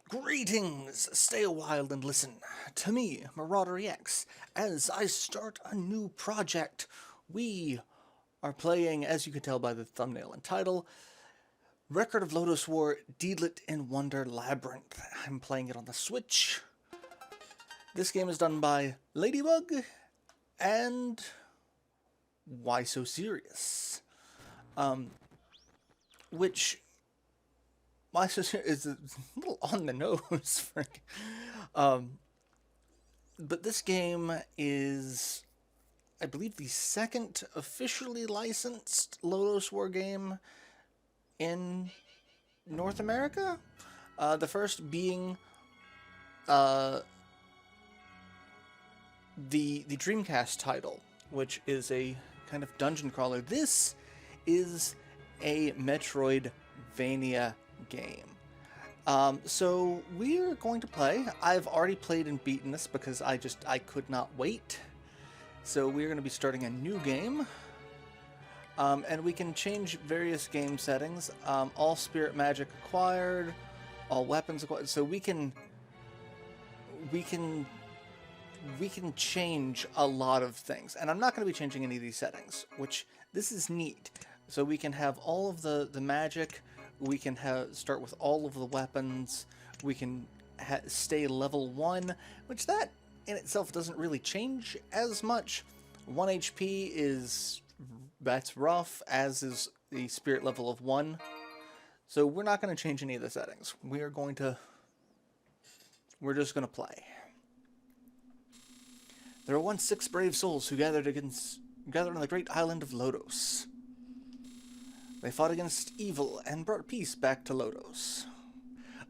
Greetings! Stay a while and listen to me, MarauderEX, as I start a new project. We are playing, as you can tell by the thumbnail and title, Record of Lodoss War Deedlit in Wonder Labyrinth. I'm playing it on the Switch. This game is done by Ladybug and Why So Serious? Which Why So Serious is a little on the nose. But this game is, I believe, the second officially licensed Lodoss War game in North America. The first being the Dreamcast title, which is a kind of dungeon crawler. This is a metroidvania game. So we're going to play. I've already played and beaten this because I could not wait. So we're going to be starting a new game. And we can change various game settings. All spirit magic acquired, all weapons acquired. So we can change a lot of things. And I'm not going to be changing any of these settings, which this is neat. So we can have all of the magic. We can start with all of the weapons. We can stay level 1, which that in itself doesn't really change as much. 1 HP that's rough, as is the spirit level of 1. So we're not going to change any of the settings. We're just going to play. There were once 6 brave souls who gathered on the great island of Lodoss. They fought against evil and brought peace back to Lodoss.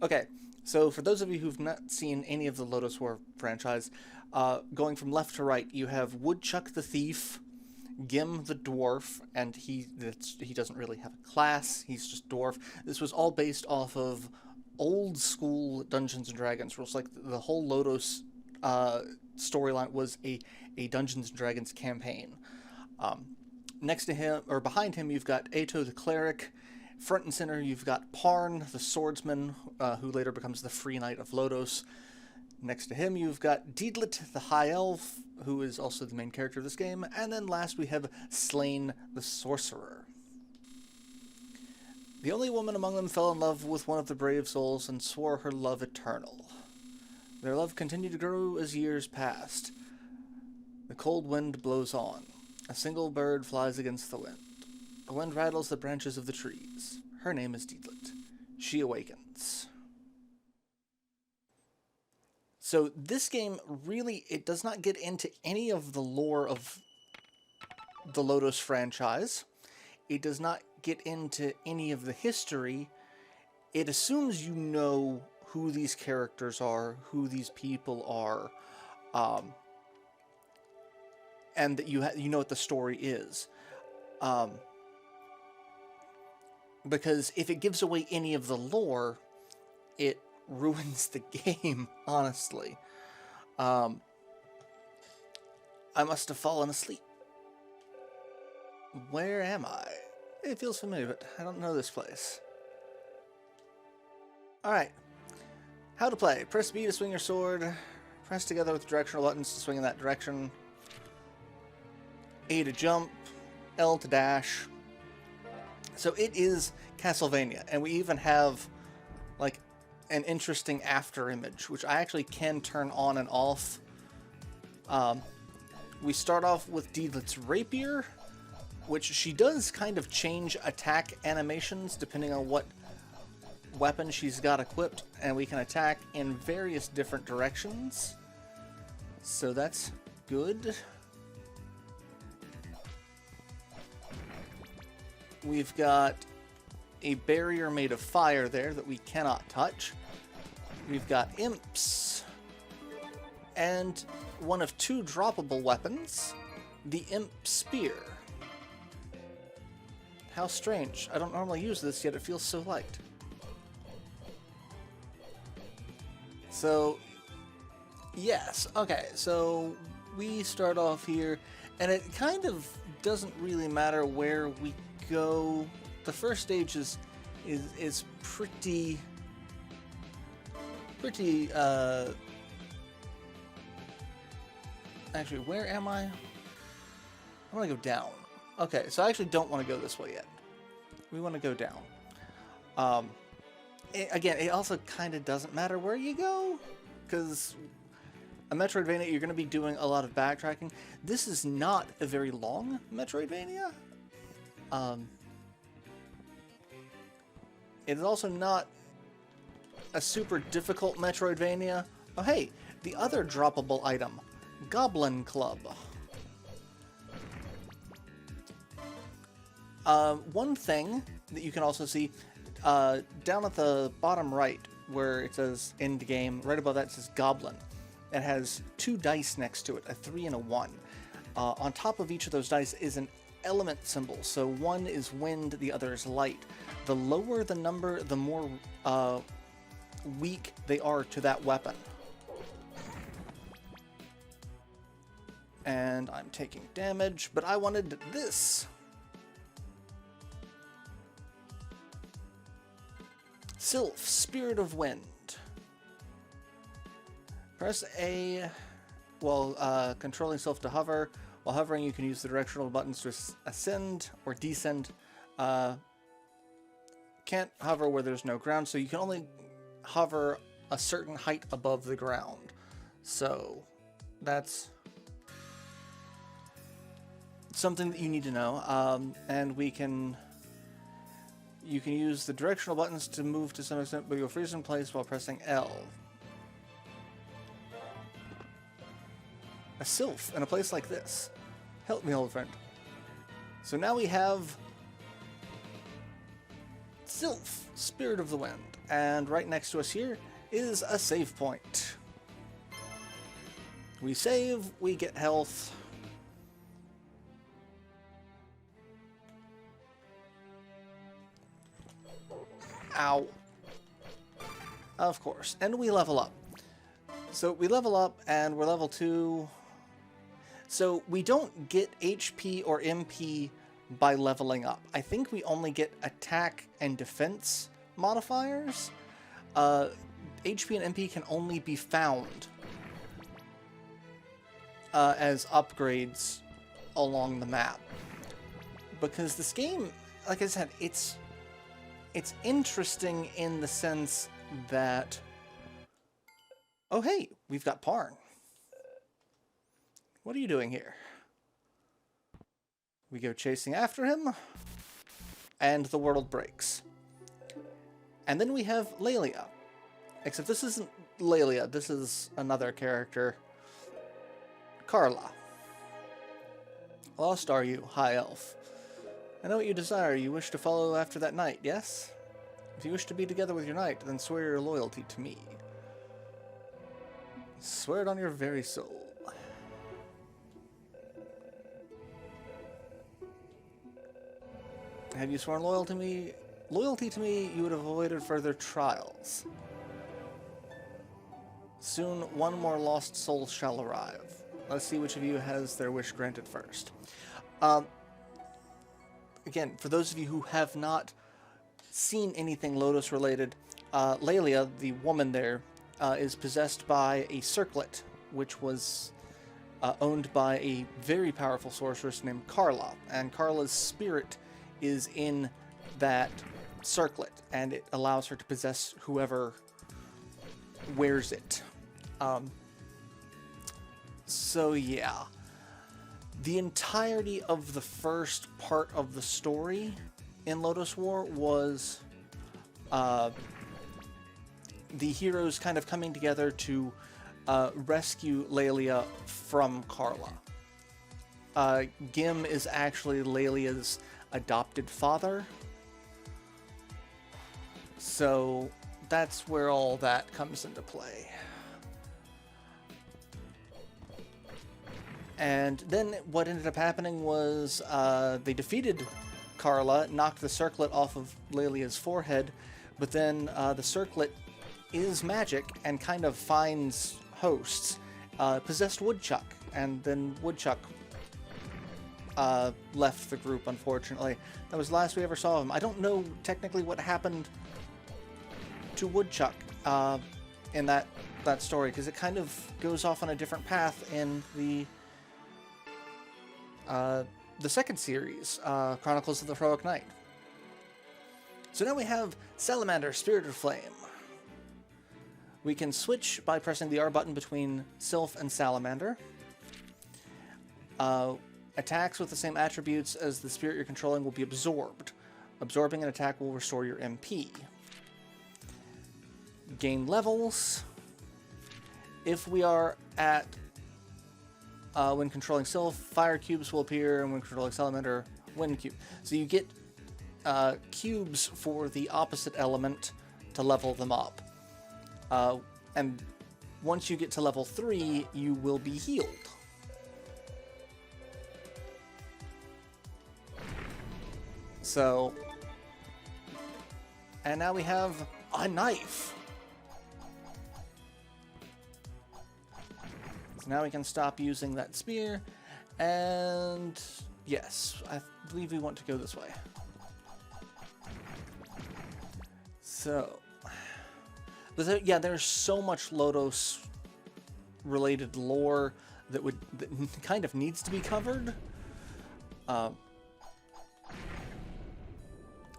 Okay, so for those of you who've not seen any of the Lodoss War franchise, going from left to right, you have Woodchuck the Thief, Gim the Dwarf, and he doesn't really have a class, he's just dwarf. This was all based off of old school Dungeons & Dragons rules. Like, the whole Lodoss storyline was a Dungeons & Dragons campaign. Next to him, or behind him, you've got Ato the Cleric. Front and center, you've got Parn the Swordsman, who later becomes the Free Knight of Lodoss. Next to him, you've got Deedlit the High Elf, who is also the main character of this game. And then last, we have Slain the Sorcerer. The only woman among them fell in love with one of the brave souls and swore her love eternal. Their love continued to grow as years passed. The cold wind blows on. A single bird flies against the wind. The wind rattles the branches of the trees. Her name is Deedlit. She awakens. So this game really, it does not get into any of the lore of the Lodoss franchise. It does not get into any of the history. It assumes you know who these characters are, who these people are, and that you know what the story is. Because if it gives away any of the lore, it ruins the game, honestly. I must have fallen asleep. Where am I? It feels familiar, but I don't know this place. Alright. How to play. Press B to swing your sword. Press together with directional buttons to swing in that direction. A to jump, L to dash. So it is Castlevania, and we even have like an interesting after image, which I actually can turn on and off. We start off with Deedlit's rapier, which she does kind of change attack animations depending on what weapon she's got equipped, and we can attack in various different directions. So that's good. We've got a barrier made of fire there that we cannot touch. We've got imps. And one of 2 droppable weapons, the imp spear. How strange. I don't normally use this, yet it feels so light. So, yes. Okay, so we start off here, and it kind of doesn't really matter where we go. The first stage is pretty pretty, actually, where am I? I want to go down. Okay, so I actually don't want to go this way yet. We want to go down. Again, it also kind of doesn't matter where you go, because a Metroidvania, you're going to be doing a lot of backtracking. This is not a very long Metroidvania. It is also not a super difficult Metroidvania. Oh hey, the other droppable item, Goblin Club. One thing that you can also see down at the bottom right, where it says end game, right above that says Goblin. It has 2 dice next to it, a 3 and a 1. On top of each of those dice is an element symbol. So one is wind, the other is light. The lower the number, the more weak they are to that weapon. And I'm taking damage, but I wanted this. Sylph, Spirit of Wind. Press A while controlling Sylph to hover. While hovering, you can use the directional buttons to ascend or descend. Can't hover where there's no ground, so you can only hover a certain height above the ground. So that's something that you need to know. And you can use the directional buttons to move to some extent, but you'll freeze in place while pressing L. A Sylph in a place like this. Help me, old friend. So now we have Sylph, Spirit of the Wind. And right next to us here is a save point. We save, we get health. Ow. Of course. And we level up. So we level up and we're level 2. So we don't get HP or MP by leveling up. I think we only get attack and defense modifiers. HP and MP can only be found as upgrades along the map. Because this game, like I said, it's interesting in the sense that... Oh hey, we've got Parn. What are you doing here? We go chasing after him, and the world breaks. And then we have Laelia. Except this isn't Laelia, this is another character. Carla. Lost are you, High Elf? I know what you desire. You wish to follow after that knight, yes? If you wish to be together with your knight, then swear your loyalty to me. Swear it on your very soul. Had you sworn loyalty to me, you would have avoided further trials. Soon, one more lost soul shall arrive. Let's see which of you has their wish granted first. Again, for those of you who have not seen anything Lodoss related, Laelia, the woman there, is possessed by a circlet, which was owned by a very powerful sorceress named Carla. And Carla's spirit is in that circlet, and it allows her to possess whoever wears it. So yeah, the entirety of the first part of the story in Lodoss War was the heroes kind of coming together to rescue Laelia from Carla. Gim is actually Laelia's adopted father. So that's where all that comes into play. And then what ended up happening was they defeated Carla, knocked the circlet off of Laelia's forehead, but then the circlet is magic and kind of finds hosts. Possessed Woodchuck, and then Woodchuck left the group, unfortunately. That was the last we ever saw of him. I don't know technically what happened to Woodchuck. in that story, because it kind of goes off on a different path in the second series, Chronicles of the Heroic Knight. So now we have Salamander, Spirited Flame. We can switch by pressing the R button between Sylph and Salamander. Attacks with the same attributes as the spirit you're controlling will be absorbed. Absorbing an attack will restore your MP. Gain levels. If we are at, when controlling Sylph, fire cubes will appear, and when controlling Salamander, wind cube. So you get cubes for the opposite element to level them up. And once you get to level 3, you will be healed. So, and now we have a knife. So now we can stop using that spear, and yes, I believe we want to go this way. So, yeah, there's so much Lodoss related lore that kind of needs to be covered.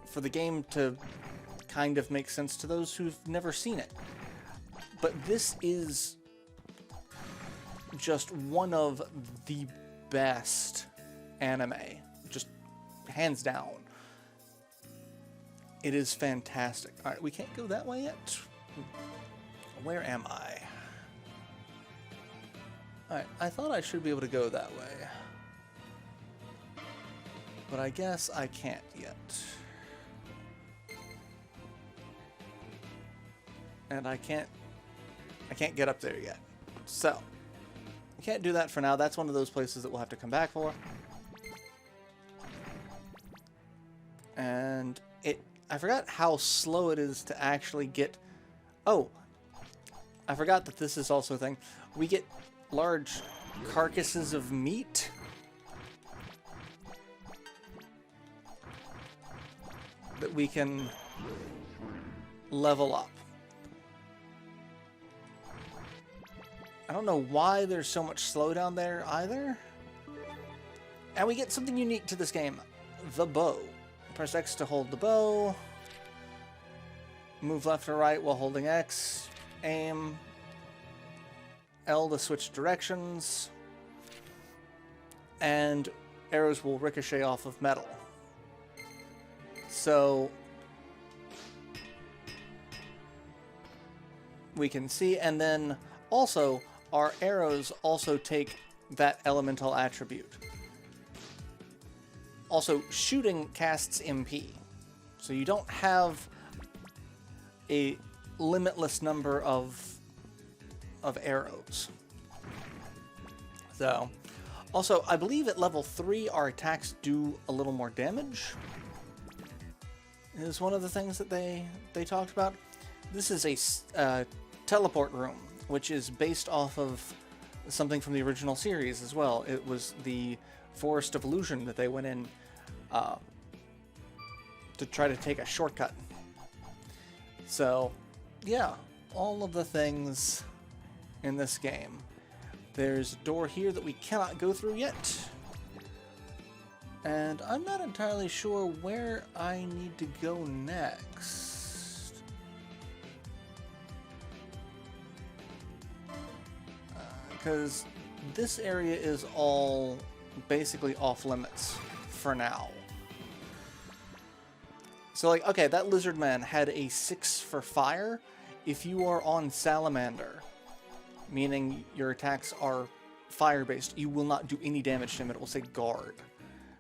For the game to kind of make sense to those who've never seen it. But this is just one of the best anime, just hands down. It is fantastic. Alright, we can't go that way yet. Where am I? Alright, I thought I should be able to go that way. But I guess I can't yet. And I can't get up there yet. So, I can't do that for now. That's one of those places that we'll have to come back for. And I forgot how slow it is to actually get... Oh, I forgot that this is also a thing. We get large carcasses of meat. That we can level up. I don't know why there's so much slowdown there either. And we get something unique to this game. The bow. Press X to hold the bow. Move left or right while holding X. Aim. L to switch directions. And arrows will ricochet off of metal. So we can see, and then also our arrows also take that elemental attribute. Also, shooting casts MP. So you don't have a limitless number of arrows. So, also, I believe at level 3 our attacks do a little more damage. Is one of the things that they talked about. This is a teleport room, which is based off of something from the original series as well. It was the Forest of Illusion that they went in to try to take a shortcut. So, yeah, all of the things in this game. There's a door here that we cannot go through yet. And I'm not entirely sure where I need to go next. Because this area is all basically off limits for now. So, like, okay, that lizard man had a 6 for fire. If you are on Salamander, meaning your attacks are fire-based, you will not do any damage to him. It will say guard.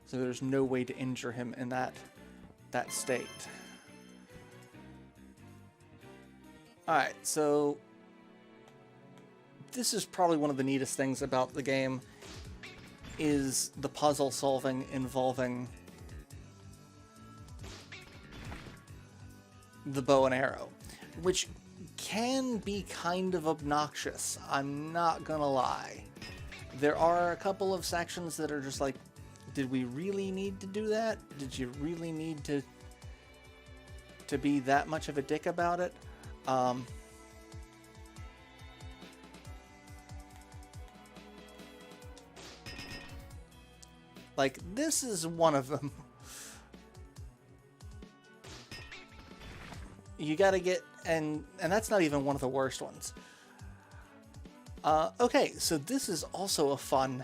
So there's no way to injure him in that state. Alright, so this is probably one of the neatest things about the game, is the puzzle solving involving the bow and arrow, which can be kind of obnoxious, I'm not gonna lie. There are a couple of sections that are just like, did we really need to do that? Did you really need to be that much of a dick about it? Like, this is one of them. You gotta get, and that's not even one of the worst ones. Okay, so this is also a fun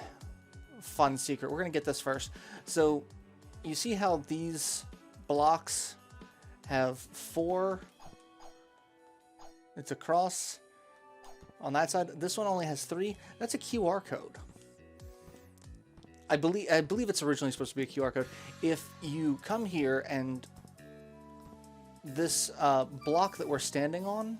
secret. We're gonna get this first. So, you see how these blocks have 4? It's a cross on that side. This one only has 3. That's a QR code. I believe it's originally supposed to be a QR code. If you come here and this block that we're standing on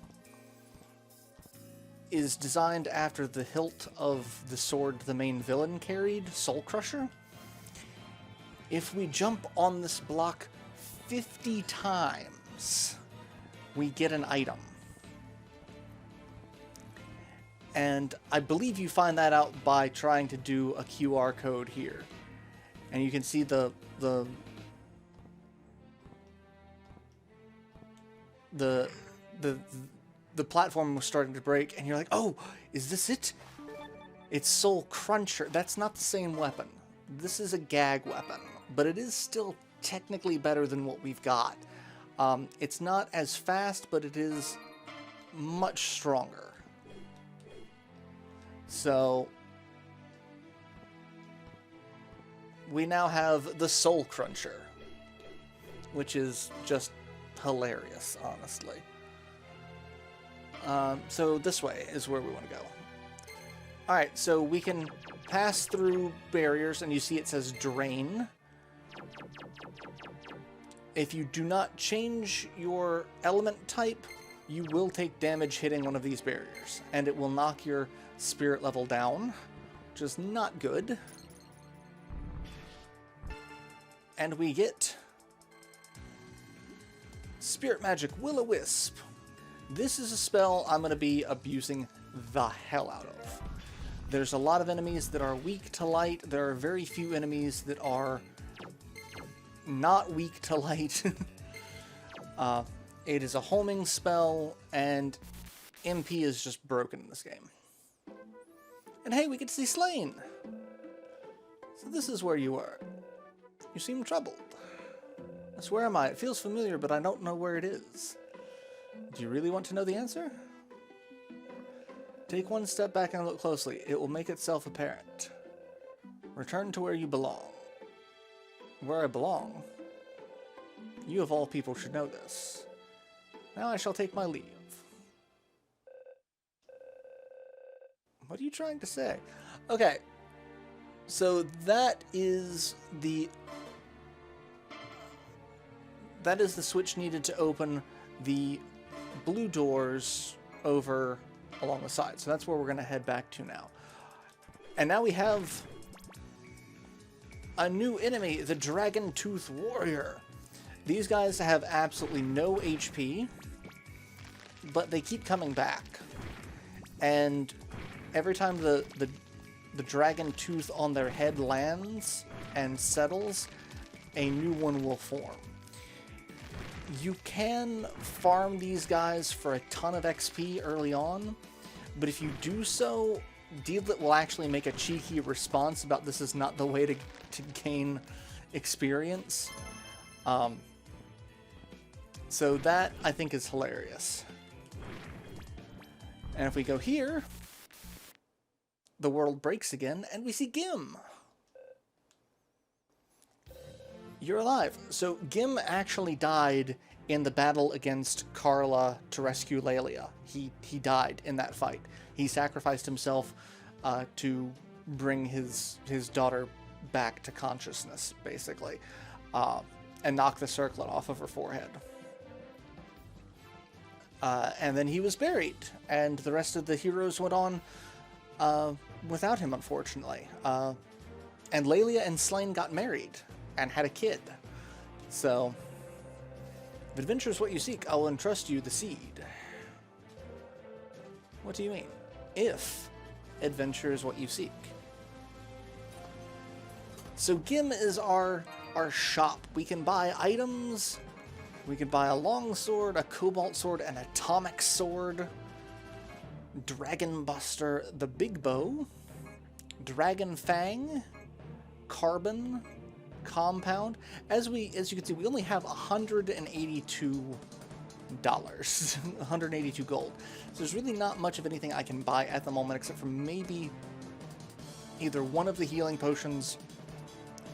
is designed after the hilt of the sword the main villain carried, Soul Crusher. If we jump on this block 50 times, we get an item. And I believe you find that out by trying to do a QR code here. And you can see the platform was starting to break, and you're like, oh, is this it? It's Soul Cruncher. That's not the same weapon. This is a gag weapon, but it is still technically better than what we've got. It's not as fast, but it is much stronger. So we now have the Soul Cruncher, which is just hilarious, honestly. So this way is where we want to go. Alright, so we can pass through barriers, and you see it says Drain. If you do not change your element type, you will take damage hitting one of these barriers, and it will knock your spirit level down, which is not good. And we get Spirit Magic Will-O-Wisp. This is a spell I'm going to be abusing the hell out of. There's a lot of enemies that are weak to light. There are very few enemies that are not weak to light. It is a homing spell, and MP is just broken in this game. And hey, we get to see Slain! So this is where you were. You seem troubled. Yes, where am I? It feels familiar, but I don't know where it is. Do you really want to know the answer? Take one step back and look closely. It will make itself apparent. Return to where you belong. Where I belong? You of all people should know this. Now I shall take my leave. What are you trying to say? Okay. So that is the switch needed to open the blue doors over along the side. So that's where we're going to head back to now. And now we have a new enemy, the Dragon Tooth Warrior. These guys have absolutely no HP, but they keep coming back. And every time the dragon tooth on their head lands and settles, a new one will form. You can farm these guys for a ton of XP early on, but if you do so, Deedlit will actually make a cheeky response about this is not the way to gain experience. So that, I think, is hilarious. And if we go here, the world breaks again, and we see Gim. You're alive. So Gim actually died in the battle against Carla to rescue Lelia. He died in that fight. He sacrificed himself to bring his daughter back to consciousness, basically, and knock the circlet off of her forehead. And then he was buried, and the rest of the heroes went on without him, unfortunately. And Lelia and Slain got married and had a kid. So, if adventure is what you seek, I will entrust you the seed. What do you mean? If adventure is what you seek. So Gim is our shop. We can buy items. We can buy a long sword, a cobalt sword, an atomic sword, Dragon Buster, the big bow, Dragon Fang, carbon compound. As you can see, we only have $182, 182 gold. So there's really not much of anything I can buy at the moment, except for maybe either one of the healing potions,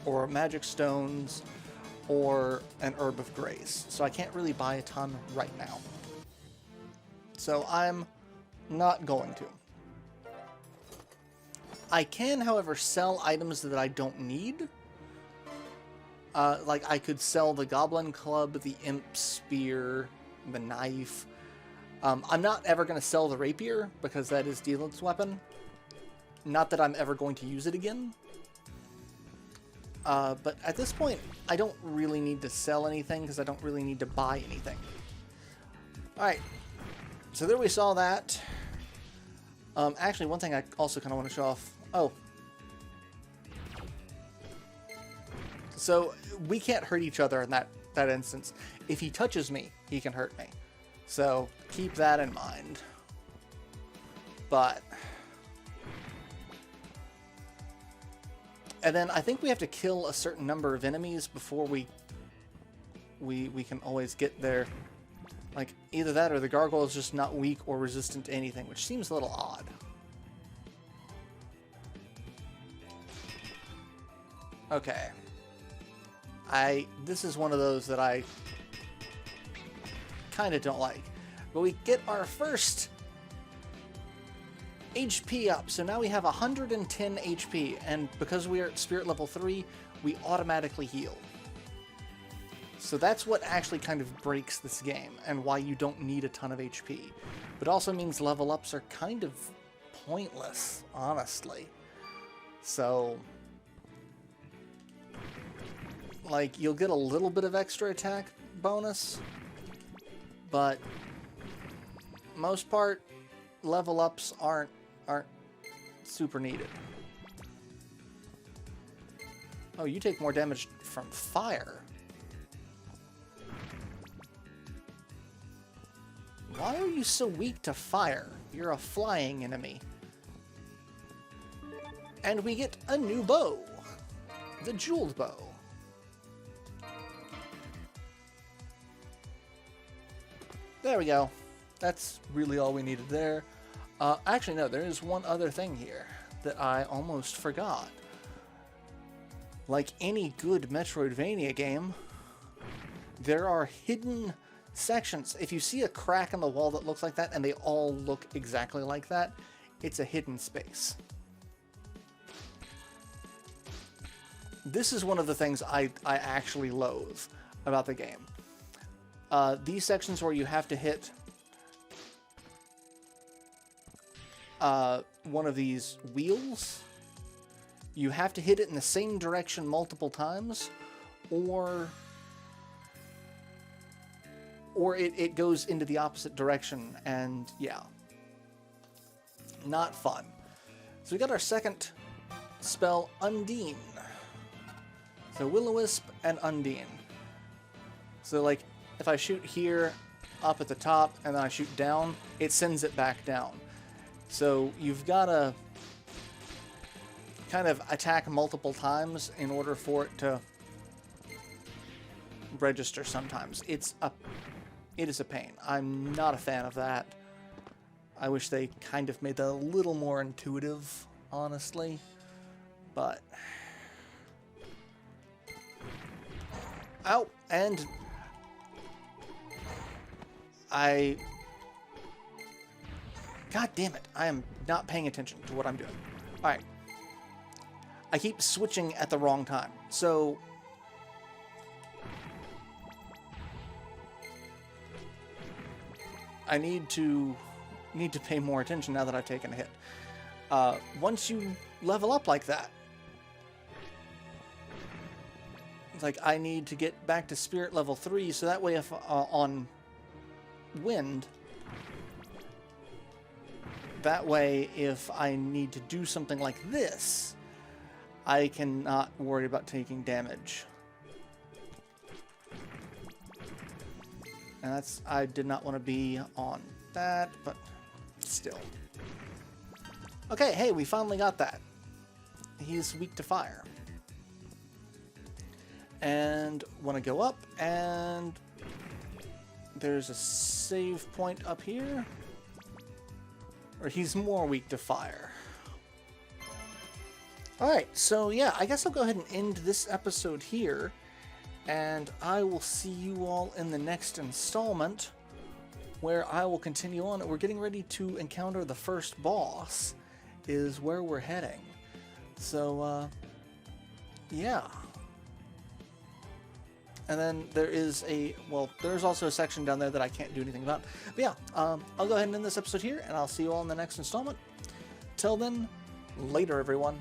or magic stones, or an herb of grace. So I can't really buy a ton right now. So I'm not going to. I can, however, sell items that I don't need. Like, I could sell the Goblin Club, the Imp Spear, the knife. I'm not ever going to sell the Rapier, because that is Deedlit's weapon. Not that I'm ever going to use it again. But at this point, I don't really need to sell anything, because I don't really need to buy anything. Alright. So there we saw that. Actually, one thing I also kind of want to show off. Oh. So, we can't hurt each other in that instance. If he touches me, he can hurt me. So, keep that in mind. But... And then I think we have to kill a certain number of enemies before we can always get there. Like, either that or the gargoyle is just not weak or resistant to anything, which seems a little odd. Okay. This is one of those that I kind of don't like. But we get our first HP up, so now we have 110 HP, and because we are at Spirit level 3, we automatically heal. So that's what actually kind of breaks this game, and why you don't need a ton of HP. But also means level ups are kind of pointless, honestly. So, like, you'll get a little bit of extra attack bonus, but most part, level ups aren't super needed. Oh, you take more damage from fire. Why are you so weak to fire? You're a flying enemy. And we get a new bow. The jeweled bow. There we go. That's really all we needed there. Actually, no, there is one other thing here that I almost forgot. Like any good Metroidvania game, there are hidden sections. If you see a crack in the wall that looks like that, and they all look exactly like that, it's a hidden space. This is one of the things I actually loathe about the game. These sections where you have to hit one of these wheels, you have to hit it in the same direction multiple times, or it goes into the opposite direction, and yeah, not fun. So we got our second spell, Undine. So Will-O-Wisp and Undine. So like, if I shoot here, up at the top, and then I shoot down, it sends it back down. So you've got to kind of attack multiple times in order for it to register sometimes. It is a pain. I'm not a fan of that. I wish they kind of made that a little more intuitive, honestly. But... Ow! And... God damn it, I am not paying attention to what I'm doing. Alright. I keep switching at the wrong time. So... I need to pay more attention now that I've taken a hit. Once you level up like that, like, I need to get back to Spirit level 3, so that way if on Wind, that way if I need to do something like this, I can not worry about taking damage. And that's, I did not want to be on that, but still. Okay, hey, we finally got that. He's weak to fire. and want to go up, and there's a save point up here. Or he's more weak to fire. Alright, so yeah, I guess I'll go ahead and end this episode here, and I will see you all in the next installment, where I will continue on. We're getting ready to encounter the first boss, is where we're heading. So, yeah. And then there is there's also a section down there that I can't do anything about. But yeah, I'll go ahead and end this episode here, and I'll see you all in the next installment. Till then, later everyone.